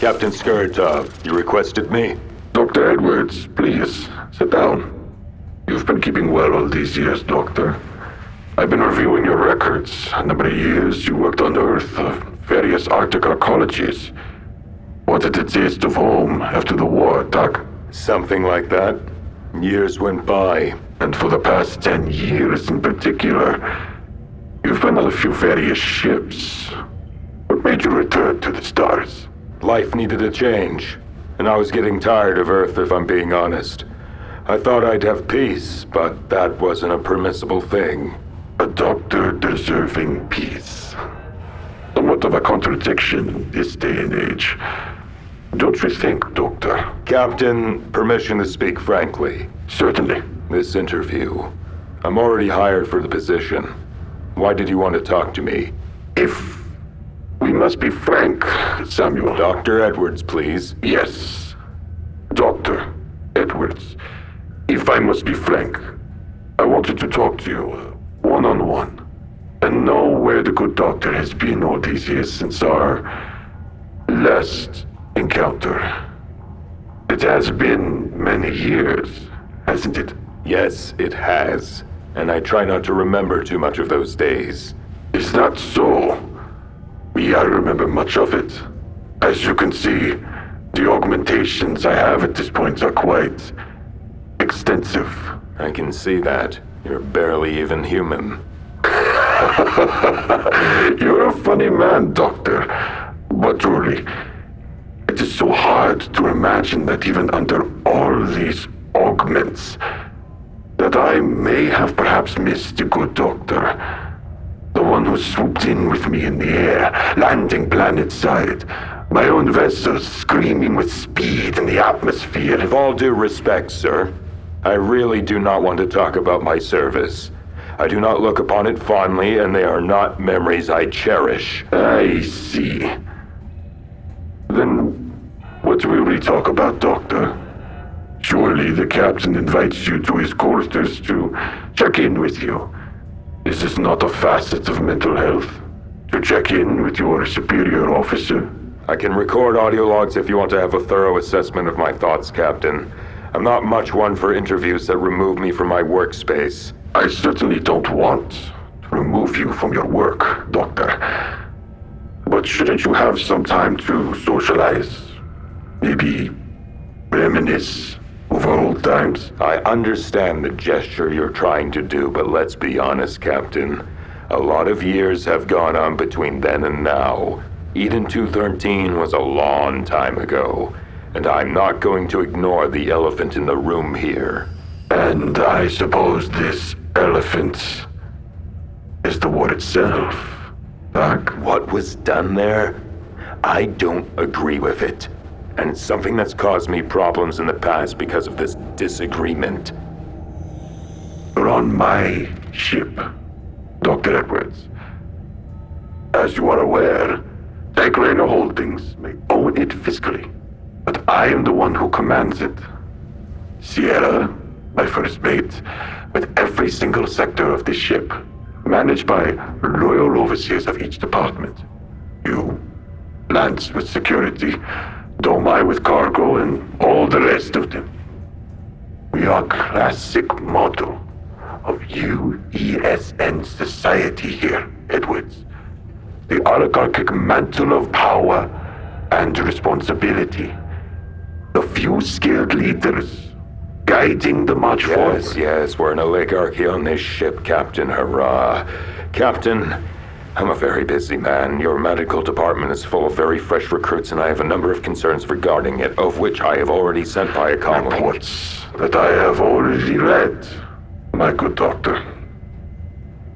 Captain 𝗟𝗶𝗀𝘀, you requested me? Dr. Edwards, please, sit down. You've been keeping well all these years, Doctor. I've been reviewing your records. A number of years you worked on Earth, various Arctic arcologies. What did it taste of home after the war, Doc? Something like that. Years went by. And for the past 10 years in particular, you've been on a few various ships. What made you return to the stars? Life needed a change, and I was getting tired of Earth, if I'm being honest. I thought I'd have peace, but that wasn't a permissible thing. A doctor deserving peace. Somewhat of a contradiction in this day and age. Don't you think, Doctor? Captain, permission to speak frankly. Certainly. This interview. I'm already hired for the position. Why did you want to talk to me? If we must be frank, Samuel. Dr. Edwards, please. Yes. Dr. Edwards. If I must be frank, I wanted to talk to you one-on-one and know where the good doctor has been all these years since our last encounter. It has been many years, hasn't it? Yes, it has. And I try not to remember too much of those days. Is that so? I remember much of it. As you can see, the augmentations I have at this point are quite extensive. I can see that. You're barely even human. You're a funny man, Doctor. But truly, it is so hard to imagine that even under all these augments, that I may have perhaps missed the good doctor. The one who swooped in with me in the air, landing planet-side. My own vessel screaming with speed in the atmosphere. With all due respect, sir, I really do not want to talk about my service. I do not look upon it fondly, and they are not memories I cherish. I see. Then, what will we talk about, Doctor? Surely the captain invites you to his quarters to check in with you. Is this not a facet of mental health? To check in with your superior officer? I can record audio logs if you want to have a thorough assessment of my thoughts, Captain. I'm not much one for interviews that remove me from my workspace. I certainly don't want to remove you from your work, Doctor. But shouldn't you have some time to socialize? Maybe reminisce over old times? I understand the gesture you're trying to do, but let's be honest, Captain. A lot of years have gone on between then and now. Eden 213 was a long time ago, and I'm not going to ignore the elephant in the room here. And I suppose this elephant is the war itself, Doc? What was done there? I don't agree with it. And it's something that's caused me problems in the past because of this disagreement. You're on my ship, Dr. Edwards. As you are aware, Tigrana Holdings may own it fiscally, but I am the one who commands it. Sierra, my first mate, with every single sector of this ship, managed by loyal overseers of each department. You, Lance with security, Domai with cargo, and all the rest of them. We are classic model of UESN society here, Edwards. The oligarchic mantle of power and responsibility. The few skilled leaders guiding the march forward. Yes, we're an oligarchy on this ship, Captain. Hurrah. Captain, I'm a very busy man. Your medical department is full of very fresh recruits, and I have a number of concerns regarding it, of which I have already sent by a colleague. Reports that I have already read, my good doctor.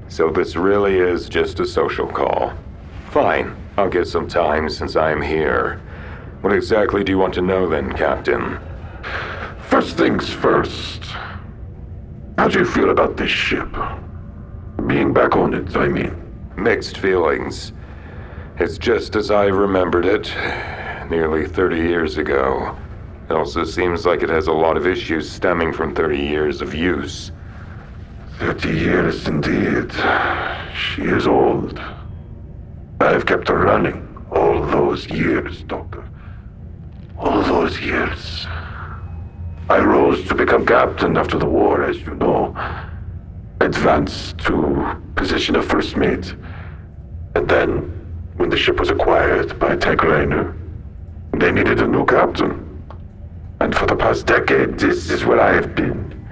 So this really is just a social call. Fine, I'll get some time since I'm here. What exactly do you want to know then, Captain? First things first. How do you feel about this ship? Being back on it, I mean. Mixed feelings. It's just as I remembered it, nearly 30 years ago. It also seems like it has a lot of issues stemming from 30 years of use. 30 years indeed. She is old. I've kept her running all those years, Doctor. All those years. I rose to become captain after the war, as you know. Advanced to position of first mate. And then, when the ship was acquired by Tagliner, they needed a new captain. And for the past decade, this is where I have been.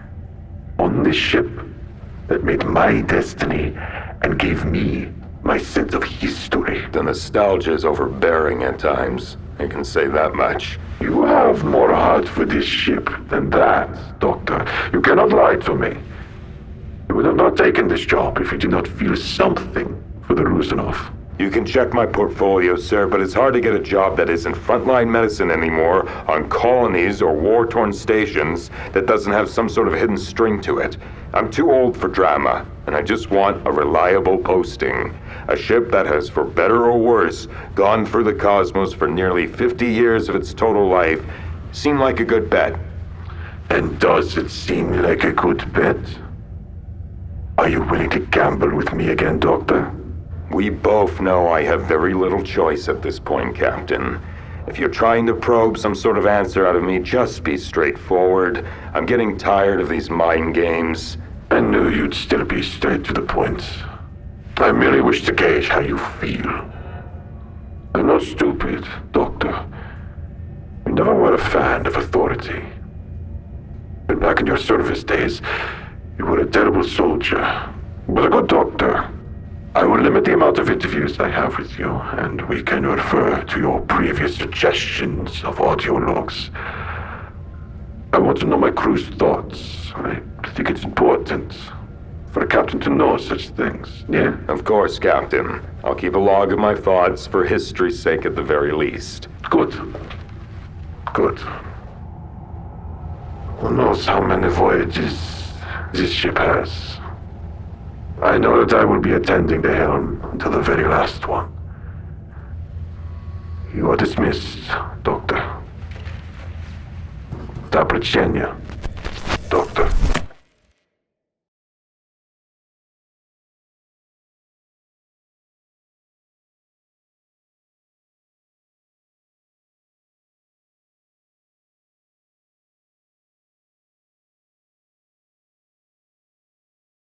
On this ship that made my destiny and gave me my sense of history. The nostalgia is overbearing at times. I can say that much. You have more heart for this ship than that, Doctor. You cannot lie to me. You would have not taken this job if you did not feel something for the Rusanov. You can check my portfolio, sir, but it's hard to get a job that isn't frontline medicine anymore on colonies or war-torn stations that doesn't have some sort of hidden string to it. I'm too old for drama, and I just want a reliable posting. A ship that has, for better or worse, gone through the cosmos for nearly 50 years of its total life seemed like a good bet. And does it seem like a good bet? Are you willing to gamble with me again, Doctor? We both know I have very little choice at this point, Captain. If you're trying to probe some sort of answer out of me, just be straightforward. I'm getting tired of these mind games. I knew you'd still be straight to the point. I merely wish to gauge how you feel. I'm not stupid, Doctor. You never were a fan of authority. But back in your service days, you were a terrible soldier, but a good doctor. I will limit the amount of interviews I have with you, and we can refer to your previous suggestions of audio logs. I want to know my crew's thoughts. I think it's important for a captain to know such things, yeah? Of course, Captain. I'll keep a log of my thoughts for history's sake at the very least. Good. Good. Who knows how many voyages this ship has? I know that I will be attending the helm until the very last one. You are dismissed, Doctor. 𝗟𝗶හි𝗸𝘀, Doctor.